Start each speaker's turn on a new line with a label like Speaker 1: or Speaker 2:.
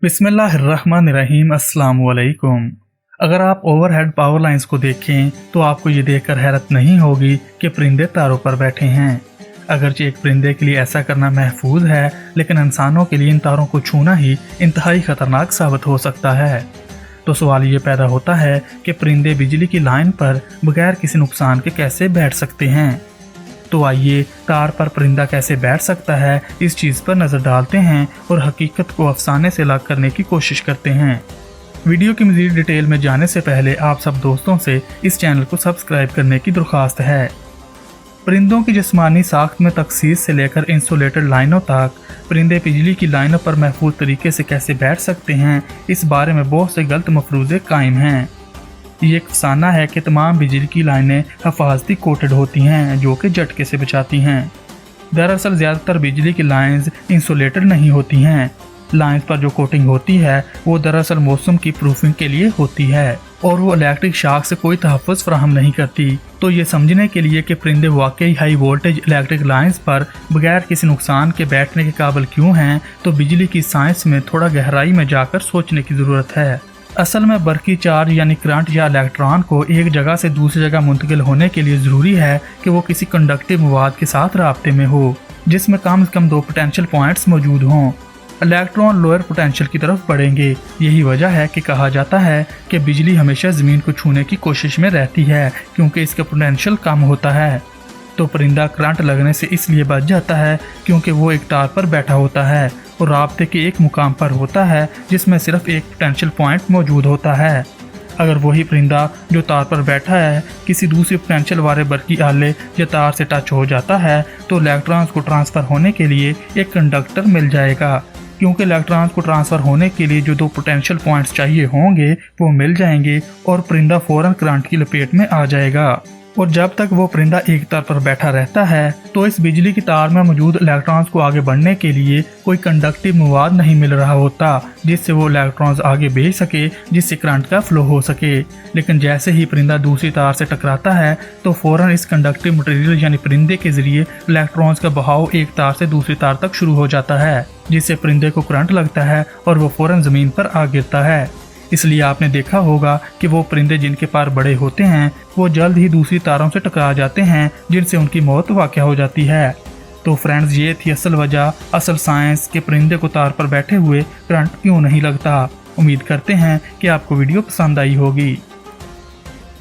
Speaker 1: बिस्मिल्लाहिर्रहमानिर्रहीम अस्सलाम वालेकुम। अगर आप ओवरहेड पावर लाइंस को देखें तो आपको ये देखकर हैरत नहीं होगी कि परिंदे तारों पर बैठे हैं। अगरचे एक परिंदे के लिए ऐसा करना महफूज है, लेकिन इंसानों के लिए इन तारों को छूना ही इंतहाई खतरनाक साबित हो सकता है। तो सवाल ये पैदा होता है कि परिंदे बिजली की लाइन पर बगैर किसी नुकसान के कैसे बैठ सकते हैं। तो आइए तार पर परिंदा कैसे बैठ सकता है, इस चीज़ पर नज़र डालते हैं और हकीकत को अफसाने से अलग करने की कोशिश करते हैं। वीडियो की मज़ीद डिटेल में जाने से पहले आप सब दोस्तों से इस चैनल को सब्सक्राइब करने की दरख्वास्त है। परिंदों की जिस्मानी साख्त में तखसीस से लेकर इंसुलेटेड लाइनों तक परिंदे बिजली की लाइनों पर महफूज तरीके से कैसे बैठ सकते हैं, इस बारे में बहुत से गलत मफरूज़े कायम हैं। ये एक अफसाना है कि तमाम बिजली की लाइनें हिफाजती कोटेड होती हैं जो कि झटके से बचाती हैं। दरअसल ज़्यादातर बिजली की लाइंस इंसुलेटेड नहीं होती हैं। लाइंस पर जो कोटिंग होती है वो दरअसल मौसम की प्रूफिंग के लिए होती है और वो इलेक्ट्रिक शॉक से कोई तहफ़्फ़ुज़ फराहम नहीं करती। तो ये समझने के लिए कि परिंदे वाकई हाई वोल्टेज इलेक्ट्रिक लाइंस पर बगैर किसी नुकसान के बैठने के काबिल क्यों हैं, तो बिजली की साइंस में थोड़ा गहराई में जाकर सोचने की ज़रूरत है। असल में बरकी चार्ज यानी करंट या इलेक्ट्रॉन को एक जगह से दूसरी जगह मुंतकिल होने के लिए ज़रूरी है कि वो किसी कंडक्टिव मवाद के साथ राब्ते में हो जिसमें कम से कम दो पोटेंशियल पॉइंट्स मौजूद हों। इलेक्ट्रॉन लोअर पोटेंशियल की तरफ बढ़ेंगे। यही वजह है कि कहा जाता है कि बिजली हमेशा ज़मीन को छूने की कोशिश में रहती है क्योंकि इसका पोटेंशियल कम होता है। तो परिंदा करंट लगने से इसलिए बच जाता है क्योंकि वो एक तार पर बैठा होता है और राब्ते के एक मुकाम पर होता है जिसमें सिर्फ एक पोटेंशियल पॉइंट मौजूद होता है। अगर वही परिंदा जो तार पर बैठा है किसी दूसरे पोटेंशियल वाले बरकी आले या तार से टच हो जाता है तो इलेक्ट्रॉन्स को ट्रांसफ़र होने के लिए एक कंडक्टर मिल जाएगा। क्योंकि इलेक्ट्रॉन्स को ट्रांसफ़र होने के लिए जो दो पोटेंशियल पॉइंट्स चाहिए होंगे वो मिल जाएंगे और परिंदा फ़ौरन करंट की लपेट में आ जाएगा। और जब तक वो परिंदा एक तार पर बैठा रहता है तो इस बिजली की तार में मौजूद इलेक्ट्रॉन्स को आगे बढ़ने के लिए कोई कंडक्टिव मवाद नहीं मिल रहा होता जिससे वो इलेक्ट्रॉन्स आगे भेज सके, जिससे करंट का फ्लो हो सके। लेकिन जैसे ही परिंदा दूसरी तार से टकराता है तो फौरन इस कंडक्टिव मटेरियल यानी परिंदे के जरिए इलेक्ट्रॉन्स का बहाव एक तार से दूसरी तार तक शुरू हो जाता है, जिससे परिंदे को करंट लगता है और वो फौरन ज़मीन पर आ गिरता है। इसलिए आपने देखा होगा कि वो परिंदे जिनके पर बड़े होते हैं वो जल्द ही दूसरी तारों से टकरा जाते हैं जिनसे उनकी मौत वाक़या हो जाती है। तो फ्रेंड्स, ये थी असल वजह, असल साइंस के परिंदे को तार पर बैठे हुए करंट क्यों नहीं लगता। उम्मीद करते हैं कि आपको वीडियो पसंद आई होगी।